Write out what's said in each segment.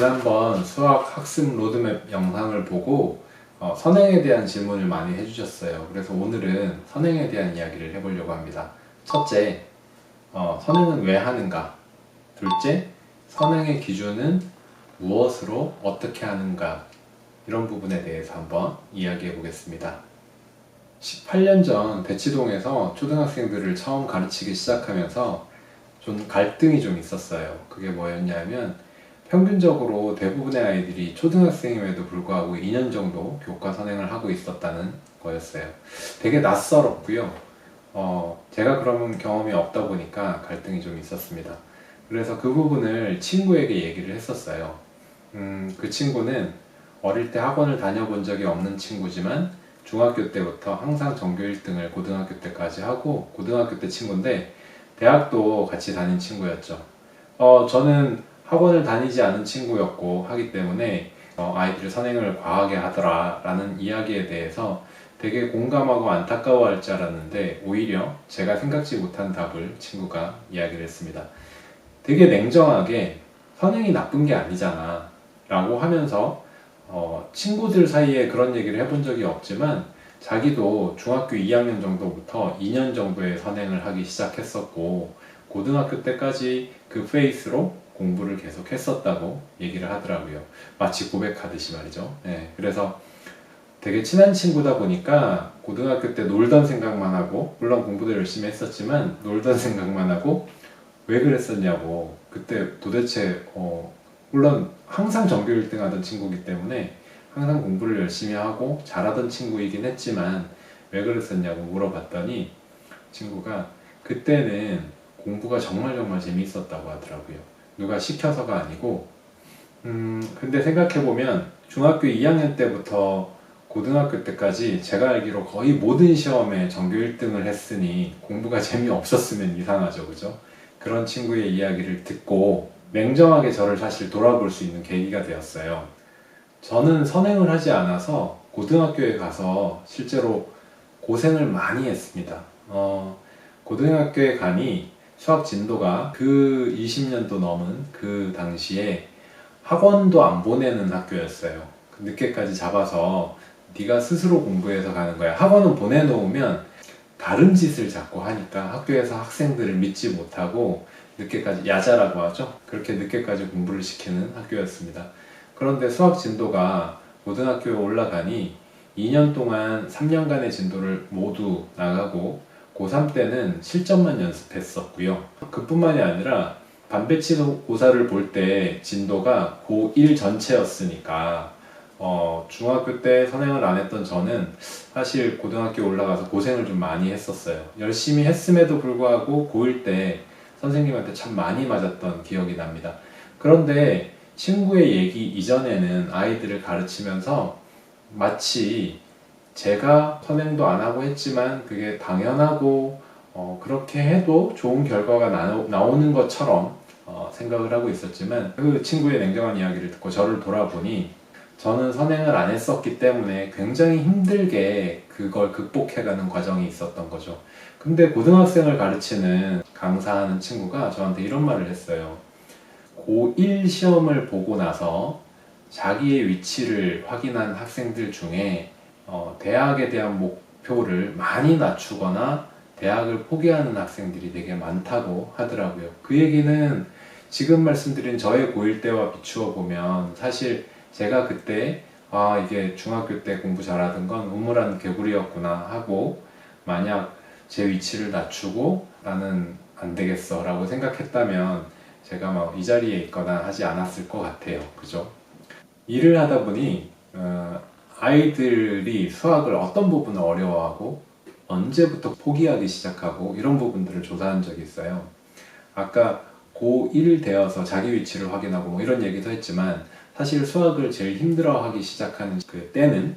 지난번 수학 학습 로드맵 영상을 보고 선행에 대한 질문을 많이 해주셨어요. 그래서 오늘은 선행에 대한 이야기를 해보려고 합니다. 첫째, 선행은 왜 하는가? 둘째, 선행의 기준은 무엇으로 어떻게 하는가? 이런 부분에 대해서 한번 이야기해 보겠습니다. 18년 전 대치동에서 초등학생들을 처음 가르치기 시작하면서 좀 갈등이 좀 있었어요. 그게 뭐였냐면 평균적으로 대부분의 아이들이 초등학생임에도 불구하고 2년 정도 교과 선행을 하고 있었다는 거였어요. 되게 낯설었고요. 제가 그런 경험이 없다 보니까 갈등이 좀 있었습니다. 그래서 그 부분을 친구에게 얘기를 했었어요. 그 친구는 어릴 때 학원을 다녀본 적이 없는 친구지만 중학교 때부터 항상 전교 1등을 고등학교 때까지 하고 고등학교 때 친구인데 대학도 같이 다닌 친구였죠. 저는 학원을 다니지 않은 친구였고 하기 때문에 아이들이 선행을 과하게 하더라 라는 이야기에 대해서 되게 공감하고 안타까워할 줄 알았는데 오히려 제가 생각지 못한 답을 친구가 이야기를 했습니다. 되게 냉정하게 선행이 나쁜 게 아니잖아 라고 하면서 친구들 사이에 그런 얘기를 해본 적이 없지만 자기도 중학교 2학년 정도부터 2년 정도의 선행을 하기 시작했었고 고등학교 때까지 그 페이스로 공부를 계속 했었다고 얘기를 하더라고요. 마치 고백하듯이 말이죠. 네, 그래서 되게 친한 친구다 보니까 고등학교 때 놀던 생각만 하고 물론 공부도 열심히 했었지만 놀던 생각만 하고 왜 그랬었냐고 그때 도대체 물론 항상 전교 1등 하던 친구이기 때문에 항상 공부를 열심히 하고 잘하던 친구이긴 했지만 왜 그랬었냐고 물어봤더니 친구가 그때는 공부가 정말 재미있었다고 하더라고요. 누가 시켜서가 아니고 근데 생각해보면 중학교 2학년 때부터 고등학교 때까지 제가 알기로 거의 모든 시험에 전교 1등을 했으니 공부가 재미없었으면 이상하죠, 그죠? 그런 친구의 이야기를 듣고 냉정하게 저를 사실 돌아볼 수 있는 계기가 되었어요. 저는 선행을 하지 않아서 고등학교에 가서 실제로 고생을 많이 했습니다. 고등학교에 가니 수학 진도가 그 20년도 넘은 그 당시에 학원도 안 보내는 학교였어요. 늦게까지 잡아서 네가 스스로 공부해서 가는 거야. 학원은 보내놓으면 다른 짓을 자꾸 하니까 학교에서 학생들을 믿지 못하고 늦게까지 야자라고 하죠. 그렇게 늦게까지 공부를 시키는 학교였습니다. 그런데 수학 진도가 고등학교에 올라가니 2년 동안 3년간의 진도를 모두 나가고 고3 때는 실전만 연습했었고요. 그뿐만이 아니라 반배치고사를 볼 때 진도가 고1 전체였으니까 중학교 때 선행을 안 했던 저는 사실 고등학교 올라가서 고생을 좀 많이 했었어요. 열심히 했음에도 불구하고 고1 때 선생님한테 참 많이 맞았던 기억이 납니다. 그런데 친구의 얘기 이전에는 아이들을 가르치면서 마치 제가 선행도 안 하고 했지만 그게 당연하고 그렇게 해도 좋은 결과가 나오는 것처럼 생각을 하고 있었지만 그 친구의 냉정한 이야기를 듣고 저를 돌아보니 저는 선행을 안 했었기 때문에 굉장히 힘들게 그걸 극복해가는 과정이 있었던 거죠. 근데 고등학생을 가르치는 강사하는 친구가 저한테 이런 말을 했어요. 고1 시험을 보고 나서 자기의 위치를 확인한 학생들 중에 대학에 대한 목표를 많이 낮추거나 대학을 포기하는 학생들이 되게 많다고 하더라고요. 그 얘기는 지금 말씀드린 저의 고1 때와 비추어 보면 사실 제가 그때 이게 중학교 때 공부 잘하던 건 우물안 개구리였구나 하고 만약 제 위치를 낮추고 나는 안 되겠어 라고 생각했다면 제가 막 이 자리에 있거나 하지 않았을 것 같아요. 그죠? 일을 하다 보니 아이들이 수학을 어떤 부분을 어려워하고 언제부터 포기하기 시작하고 이런 부분들을 조사한 적이 있어요. 아까 고1 되어서 자기 위치를 확인하고 뭐 이런 얘기도 했지만 사실 수학을 제일 힘들어하기 시작하는 그 때는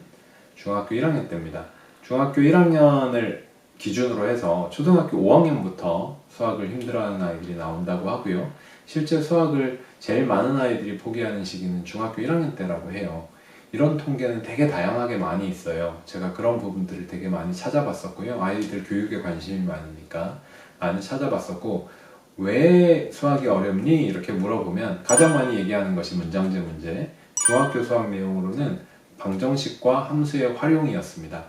중학교 1학년 때입니다. 중학교 1학년을 기준으로 해서 초등학교 5학년부터 수학을 힘들어하는 아이들이 나온다고 하고요. 실제 수학을 제일 많은 아이들이 포기하는 시기는 중학교 1학년 때라고 해요. 이런 통계는 되게 다양하게 많이 있어요. 제가 그런 부분들을 되게 많이 찾아봤었고요. 아이들 교육에 관심이 많으니까 많이 찾아봤었고 왜 수학이 어렵니? 이렇게 물어보면 가장 많이 얘기하는 것이 문장제 문제, 중학교 수학 내용으로는 방정식과 함수의 활용이었습니다.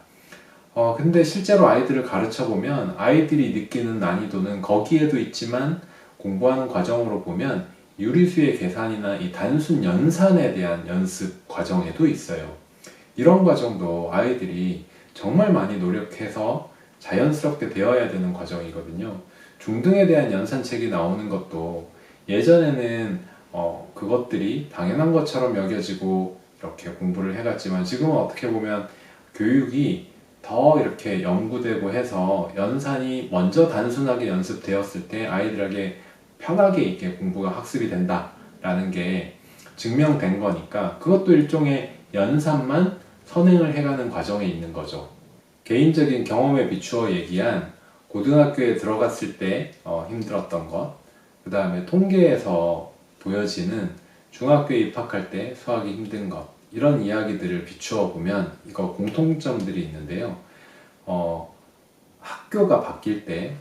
근데 실제로 아이들을 가르쳐 보면 아이들이 느끼는 난이도는 거기에도 있지만 공부하는 과정으로 보면 유리수의 계산이나 이 단순 연산에 대한 연습 과정에도 있어요. 이런 과정도 아이들이 정말 많이 노력해서 자연스럽게 되어야 되는 과정이거든요. 중등에 대한 연산책이 나오는 것도 예전에는 그것들이 당연한 것처럼 여겨지고 이렇게 공부를 해갔지만 지금은 어떻게 보면 교육이 더 이렇게 연구되고 해서 연산이 먼저 단순하게 연습되었을 때 아이들에게 편하게 이렇게 공부가 학습이 된다라는 게 증명된 거니까 그것도 일종의 연산만 선행을 해가는 과정에 있는 거죠. 개인적인 경험에 비추어 얘기한 고등학교에 들어갔을 때 힘들었던 것, 그 다음에 통계에서 보여지는 중학교에 입학할 때 수학이 힘든 것, 이런 이야기들을 비추어 보면 이거 공통점들이 있는데요. 학교가 바뀔 때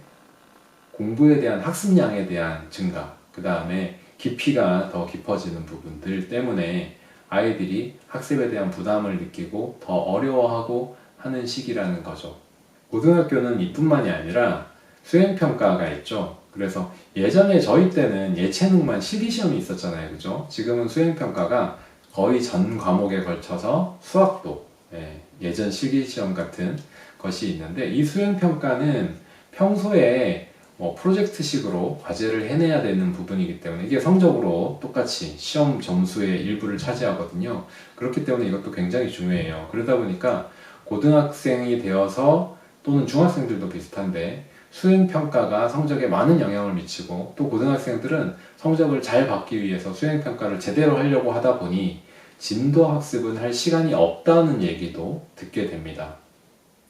공부에 대한 학습량에 대한 증가, 그 다음에 깊이가 더 깊어지는 부분들 때문에 아이들이 학습에 대한 부담을 느끼고 더 어려워하고 하는 시기라는 거죠. 고등학교는 이뿐만이 아니라 수행평가가 있죠. 그래서 예전에 저희 때는 예체능만 실기시험이 있었잖아요. 그죠? 지금은 수행평가가 거의 전 과목에 걸쳐서 수학도, 예전 실기시험 같은 것이 있는데 이 수행평가는 평소에 프로젝트식으로 과제를 해내야 되는 부분이기 때문에 이게 성적으로 똑같이 시험 점수의 일부를 차지하거든요. 그렇기 때문에 이것도 굉장히 중요해요. 그러다 보니까 고등학생이 되어서 또는 중학생들도 비슷한데 수행평가가 성적에 많은 영향을 미치고 또 고등학생들은 성적을 잘 받기 위해서 수행평가를 제대로 하려고 하다 보니 진도 학습은 할 시간이 없다는 얘기도 듣게 됩니다.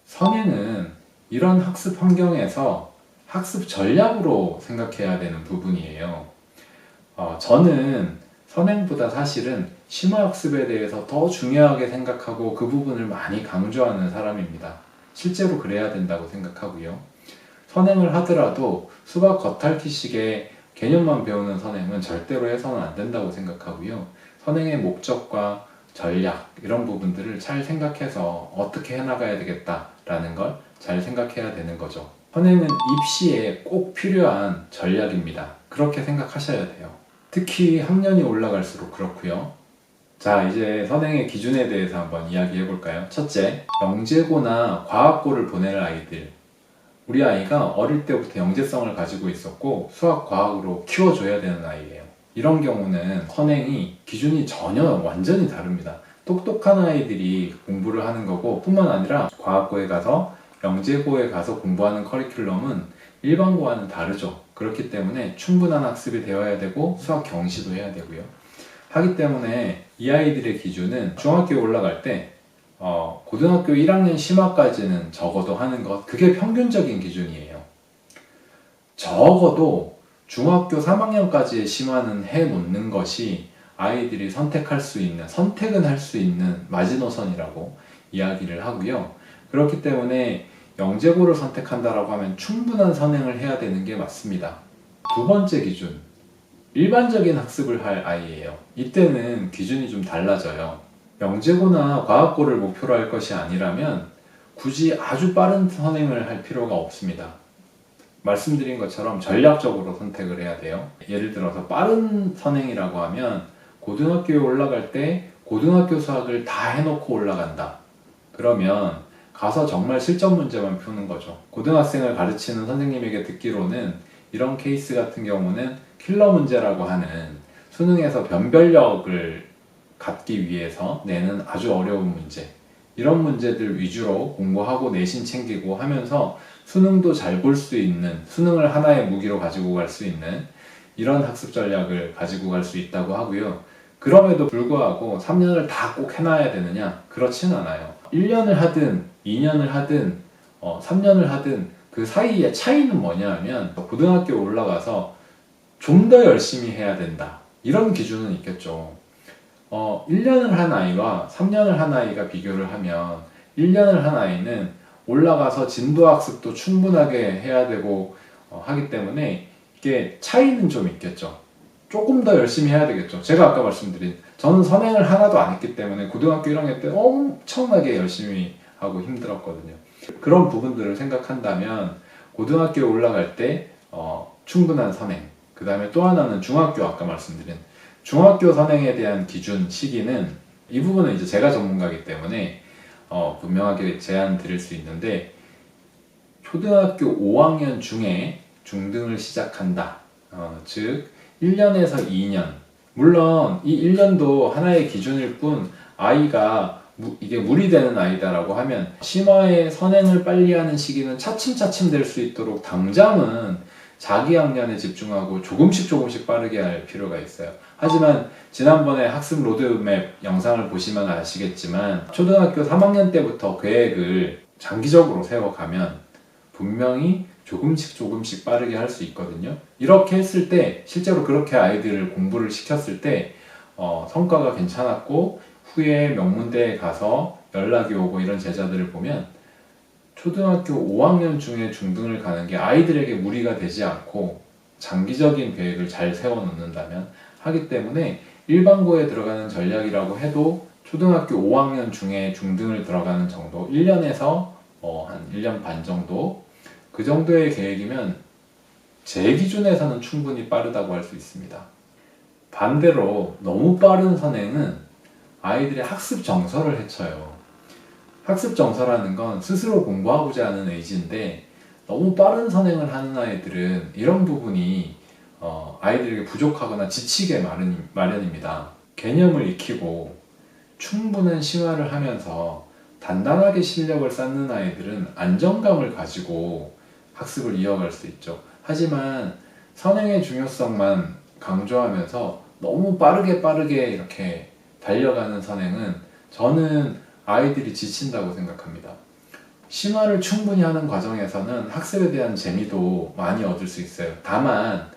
선행은 이런 학습 환경에서 학습 전략으로 생각해야 되는 부분이에요. 저는 선행보다 사실은 심화학습에 대해서 더 중요하게 생각하고 그 부분을 많이 강조하는 사람입니다. 실제로 그래야 된다고 생각하고요. 선행을 하더라도 수박 겉핥기식의 개념만 배우는 선행은 절대로 해서는 안 된다고 생각하고요. 선행의 목적과 전략 이런 부분들을 잘 생각해서 어떻게 해나가야 되겠다라는 걸 잘 생각해야 되는 거죠. 선행은 입시에 꼭 필요한 전략입니다. 그렇게 생각하셔야 돼요. 특히 학년이 올라갈수록 그렇고요. 자, 이제 선행의 기준에 대해서 한번 이야기해 볼까요? 첫째, 영재고나 과학고를 보낼 아이들. 우리 아이가 어릴 때부터 영재성을 가지고 있었고 수학, 과학으로 키워줘야 되는 아이예요. 이런 경우는 선행이 기준이 전혀 완전히 다릅니다. 똑똑한 아이들이 공부를 하는 거고 뿐만 아니라 과학고에 가서 영재고에 가서 공부하는 커리큘럼은 일반고와는 다르죠. 그렇기 때문에 충분한 학습이 되어야 되고 수학 경시도 해야 되고요. 하기 때문에 이 아이들의 기준은 중학교에 올라갈 때 고등학교 1학년 심화까지는 적어도 하는 것, 그게 평균적인 기준이에요. 적어도 중학교 3학년까지의 심화는 해놓는 것이 아이들이 선택은 할 수 있는 마지노선이라고 이야기를 하고요. 그렇기 때문에 영재고를 선택한다라고 하면 충분한 선행을 해야 되는 게 맞습니다. 두 번째 기준, 일반적인 학습을 할 아이예요. 이때는 기준이 좀 달라져요. 영재고나 과학고를 목표로 할 것이 아니라면 굳이 아주 빠른 선행을 할 필요가 없습니다. 말씀드린 것처럼 전략적으로 선택을 해야 돼요. 예를 들어서 빠른 선행이라고 하면 고등학교에 올라갈 때 고등학교 수학을 다 해놓고 올라간다. 그러면 가서 정말 실전 문제만 푸는 거죠. 고등학생을 가르치는 선생님에게 듣기로는 이런 케이스 같은 경우는 킬러 문제라고 하는 수능에서 변별력을 갖기 위해서 내는 아주 어려운 문제, 이런 문제들 위주로 공부하고 내신 챙기고 하면서 수능도 잘 볼 수 있는, 수능을 하나의 무기로 가지고 갈 수 있는 이런 학습 전략을 가지고 갈 수 있다고 하고요. 그럼에도 불구하고 3년을 다 꼭 해놔야 되느냐? 그렇진 않아요. 1년을 하든 2년을 하든 3년을 하든 그 사이의 차이는 뭐냐 하면 고등학교에 올라가서 좀 더 열심히 해야 된다. 이런 기준은 있겠죠. 1년을 한 아이와 3년을 한 아이가 비교를 하면 1년을 한 아이는 올라가서 진도학습도 충분하게 해야 되고 하기 때문에 이게 차이는 좀 있겠죠. 조금 더 열심히 해야 되겠죠. 제가 아까 말씀드린 저는 선행을 하나도 안 했기 때문에 고등학교 1학년 때 엄청나게 열심히 하고 힘들었거든요. 그런 부분들을 생각한다면 고등학교에 올라갈 때 충분한 선행, 그 다음에 또 하나는 중학교, 아까 말씀드린 중학교 선행에 대한 기준 시기는, 이 부분은 이제 제가 전문가이기 때문에 분명하게 제안 드릴 수 있는데, 초등학교 5학년 중에 중등을 시작한다. 즉 1년에서 2년. 물론 이 1년도 하나의 기준일 뿐, 아이가 이게 무리되는 아이다라고 하면 심화의 선행을 빨리 하는 시기는 차츰차츰 될 수 있도록 당장은 자기 학년에 집중하고 조금씩 빠르게 할 필요가 있어요. 하지만 지난번에 학습 로드맵 영상을 보시면 아시겠지만 초등학교 3학년 때부터 계획을 장기적으로 세워가면 분명히 조금씩 빠르게 할 수 있거든요. 이렇게 했을 때, 실제로 그렇게 아이들을 공부를 시켰을 때 성과가 괜찮았고 후에 명문대에 가서 연락이 오고 이런 제자들을 보면 초등학교 5학년 중에 중등을 가는 게 아이들에게 무리가 되지 않고 장기적인 계획을 잘 세워놓는다면 하기 때문에 일반고에 들어가는 전략이라고 해도 초등학교 5학년 중에 중등을 들어가는 정도, 1년에서 한 1년 반 정도, 그 정도의 계획이면 제 기준에서는 충분히 빠르다고 할 수 있습니다. 반대로 너무 빠른 선행은 아이들의 학습 정서를 해쳐요. 학습 정서라는 건 스스로 공부하고자 하는 의지인데, 너무 빠른 선행을 하는 아이들은 이런 부분이 아이들에게 부족하거나 지치게 마련입니다. 개념을 익히고 충분한 심화를 하면서 단단하게 실력을 쌓는 아이들은 안정감을 가지고 학습을 이어갈 수 있죠. 하지만 선행의 중요성만 강조하면서 너무 빠르게 이렇게 달려가는 선행은 저는 아이들이 지친다고 생각합니다. 심화를 충분히 하는 과정에서는 학습에 대한 재미도 많이 얻을 수 있어요. 다만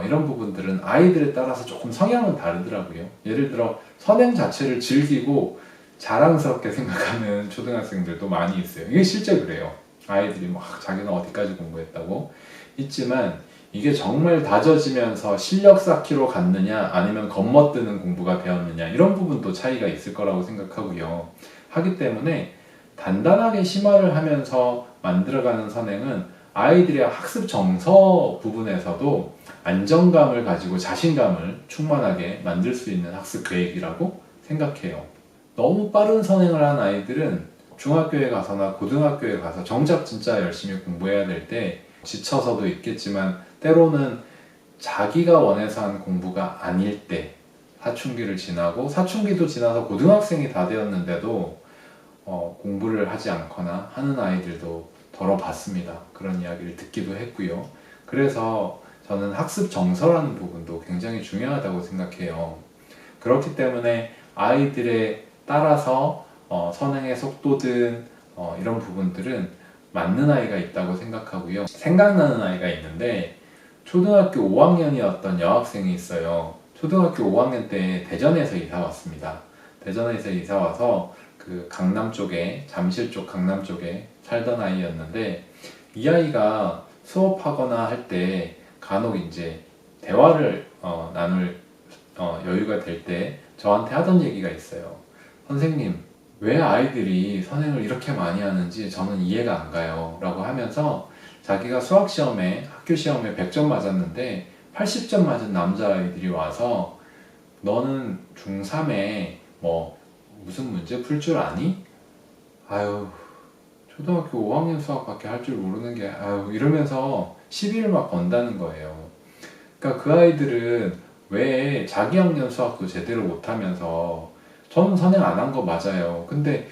이런 부분들은 아이들에 따라서 조금 성향은 다르더라고요. 예를 들어 선행 자체를 즐기고 자랑스럽게 생각하는 초등학생들도 많이 있어요. 이게 실제 그래요. 아이들이 막 자기는 어디까지 공부했다고. 있지만 이게 정말 다져지면서 실력 쌓기로 갔느냐 아니면 겉멋드는 공부가 되었느냐, 이런 부분도 차이가 있을 거라고 생각하고요. 하기 때문에 단단하게 심화를 하면서 만들어가는 선행은 아이들의 학습 정서 부분에서도 안정감을 가지고 자신감을 충만하게 만들 수 있는 학습 계획이라고 생각해요. 너무 빠른 선행을 한 아이들은 중학교에 가서나 고등학교에 가서 정작 진짜 열심히 공부해야 될 때 지쳐서도 있겠지만, 때로는 자기가 원해서 한 공부가 아닐 때, 사춘기를 지나고 사춘기도 지나서 고등학생이 다 되었는데도 공부를 하지 않거나 하는 아이들도 덜어 봤습니다. 그런 이야기를 듣기도 했고요. 그래서 저는 학습 정서라는 부분도 굉장히 중요하다고 생각해요. 그렇기 때문에 아이들에 따라서 선행의 속도든 이런 부분들은 맞는 아이가 있다고 생각하고요. 생각나는 아이가 있는데, 초등학교 5학년이었던 여학생이 있어요. 초등학교 5학년 때 대전에서 이사 왔습니다. 대전에서 이사 와서 그 강남 쪽에, 잠실 쪽 강남 쪽에 살던 아이였는데, 이 아이가 수업하거나 할 때 간혹 이제 대화를 나눌 여유가 될 때 저한테 하던 얘기가 있어요. 선생님, 왜 아이들이 선행을 이렇게 많이 하는지 저는 이해가 안 가요 라고 하면서, 자기가 수학시험에, 학교시험에 100점 맞았는데 80점 맞은 남자아이들이 와서 너는 중3에 뭐 무슨 문제 풀 줄 아니? 아유, 초등학교 5학년 수학밖에 할 줄 모르는 게, 아유, 이러면서 시비를 막 건다는 거예요. 그러니까 그 아이들은 왜 자기 학년 수학도 제대로 못하면서, 저는 선행 안 한 거 맞아요. 근데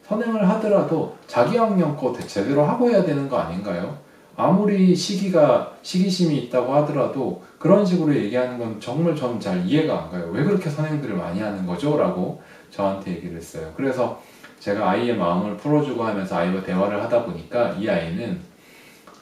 선행을 하더라도 자기 학년 거 제대로 하고 해야 되는 거 아닌가요? 아무리 시기심이 있다고 하더라도 그런 식으로 얘기하는 건 정말 저는 잘 이해가 안 가요. 왜 그렇게 선행들을 많이 하는 거죠? 라고 저한테 얘기를 했어요. 그래서 제가 아이의 마음을 풀어주고 하면서 아이와 대화를 하다 보니까, 이 아이는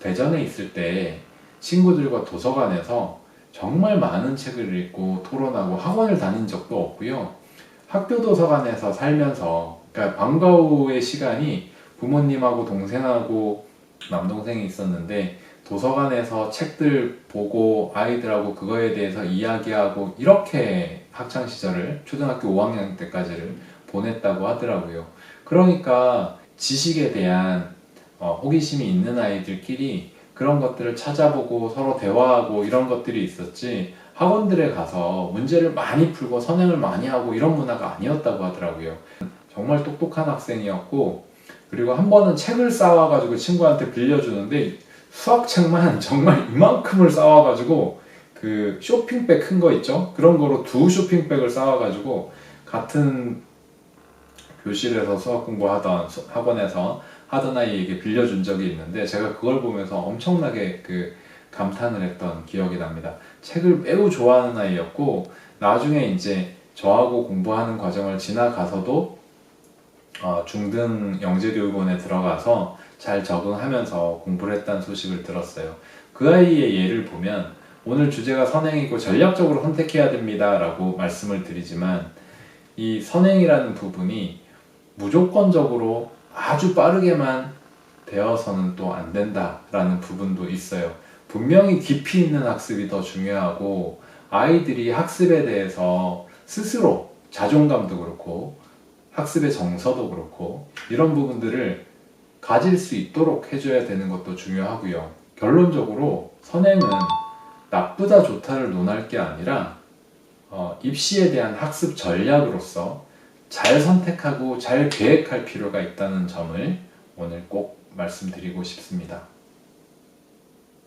대전에 있을 때 친구들과 도서관에서 정말 많은 책을 읽고 토론하고 학원을 다닌 적도 없고요. 학교 도서관에서 살면서, 그러니까 방과 후의 시간이 부모님하고 동생하고 남동생이 있었는데 도서관에서 책들 보고 아이들하고 그거에 대해서 이야기하고 이렇게 학창 시절을 초등학교 5학년 때까지를 보냈다고 하더라고요. 그러니까 지식에 대한 호기심이 있는 아이들끼리 그런 것들을 찾아보고 서로 대화하고 이런 것들이 있었지, 학원들에 가서 문제를 많이 풀고 선행을 많이 하고 이런 문화가 아니었다고 하더라고요. 정말 똑똑한 학생이었고, 그리고 한 번은 책을 쌓아가지고 친구한테 빌려주는데 수학책만 정말 이만큼을 쌓아가지고 그 쇼핑백 큰 거 있죠? 그런 거로 2쇼핑백을 쌓아가지고 같은 교실에서 수학 공부하던 학원에서 하던 아이에게 빌려준 적이 있는데, 제가 그걸 보면서 엄청나게 감탄을 했던 기억이 납니다. 책을 매우 좋아하는 아이였고, 나중에 이제 저하고 공부하는 과정을 지나가서도 중등 영재교육원에 들어가서 잘 적응하면서 공부를 했다는 소식을 들었어요. 그 아이의 예를 보면, 오늘 주제가 선행이고 전략적으로 선택해야 됩니다 라고 말씀을 드리지만, 이 선행이라는 부분이 무조건적으로 아주 빠르게만 되어서는 또 안 된다라는 부분도 있어요. 분명히 깊이 있는 학습이 더 중요하고, 아이들이 학습에 대해서 스스로 자존감도 그렇고 학습의 정서도 그렇고 이런 부분들을 가질 수 있도록 해줘야 되는 것도 중요하고요. 결론적으로 선행은 나쁘다 좋다를 논할 게 아니라 입시에 대한 학습 전략으로서 잘 선택하고 잘 계획할 필요가 있다는 점을 오늘 꼭 말씀드리고 싶습니다.